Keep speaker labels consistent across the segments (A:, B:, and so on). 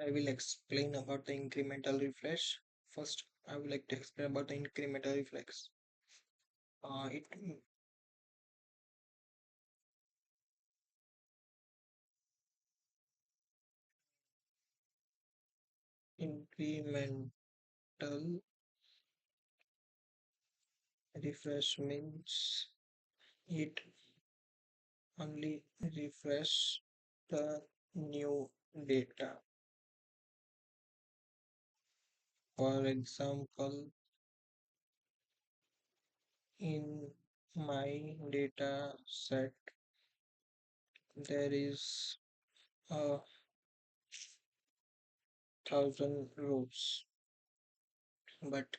A: I will explain about the incremental refresh. First, I would like to explain about the incremental reflex. It incremental refresh means it only refresh the new data. For example, in my data set, there is 1,000 rows, but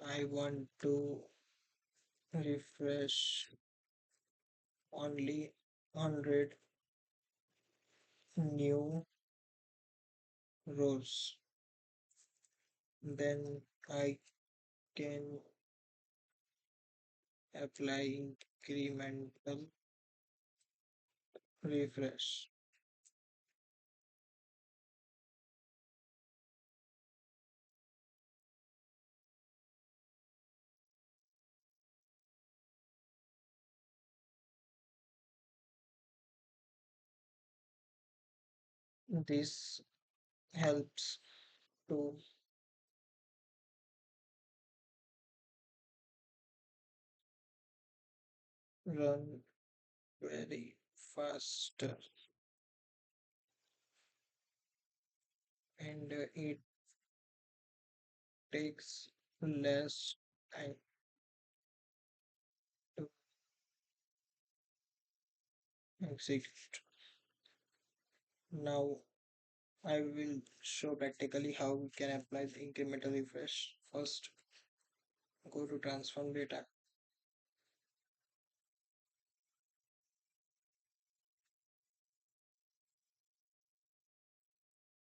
A: I want to refresh only 100 new rows. Then I can apply incremental refresh. This helps to run very faster, and it takes less time to execute. Now I will show practically how we can apply the incremental refresh. First, go to transform data.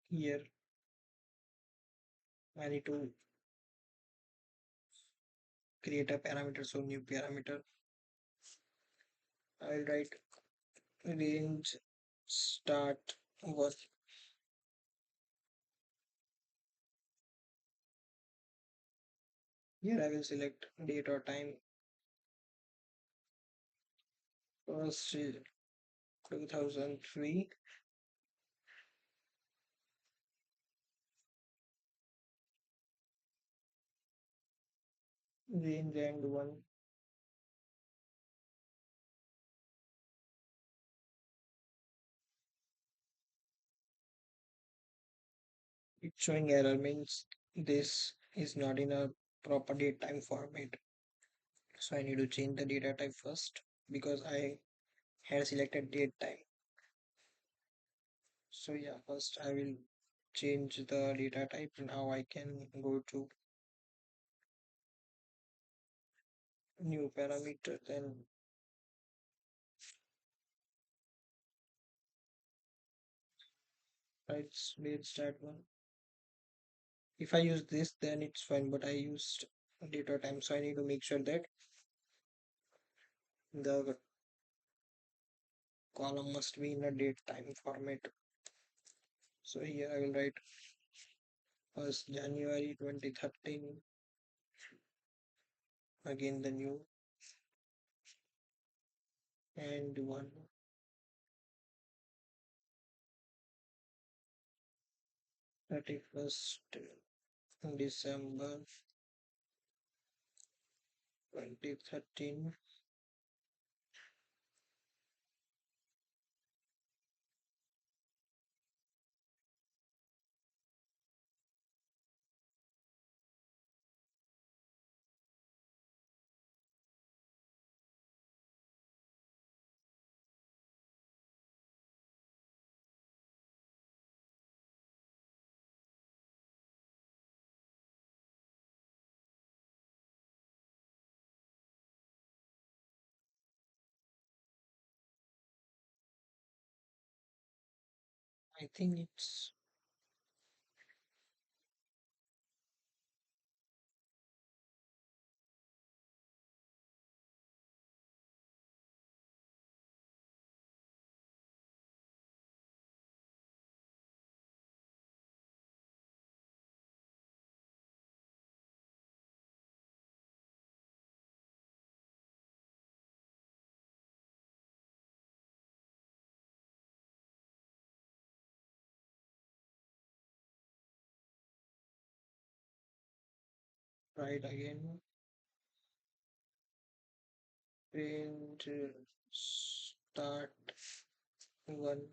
A: Here I need to create a parameter. So new parameter. I'll write range start work. Here I will select date or time. First is 2003. Range and one. It's showing error means this is not in a proper date time format. So I need to change the data type first because I had selected date time. So yeah, first I will change the data type. Now I can go to new parameter, then write date start one. If I use this, then it's fine, but I used data time, so I need to make sure that the column must be in a date time format. So here I will write 1st January 2013, again the new and one 31st December 2013. I think it's Right again. Range start one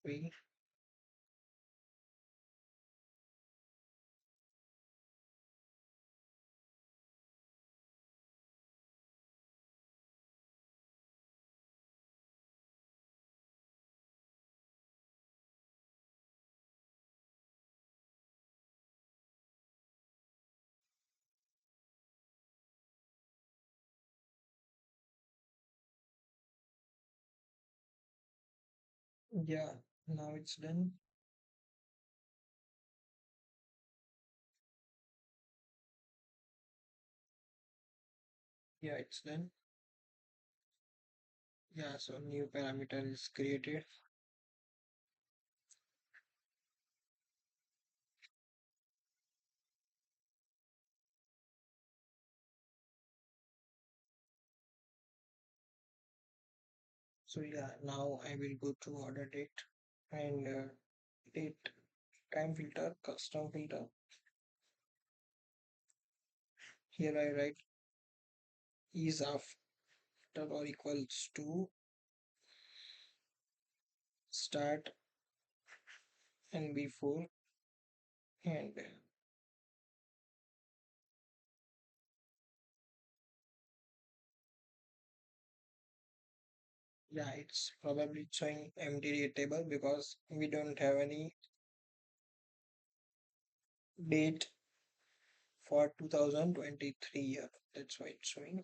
A: three. Yeah, now it's done. Yeah, it's done. Yeah, so new parameter is created. So yeah, now I will go to order date and date time filter, custom filter. Here I write is after or equals to start and before, and yeah, it's probably showing empty table because we don't have any date for 2023 year. That's why it's showing.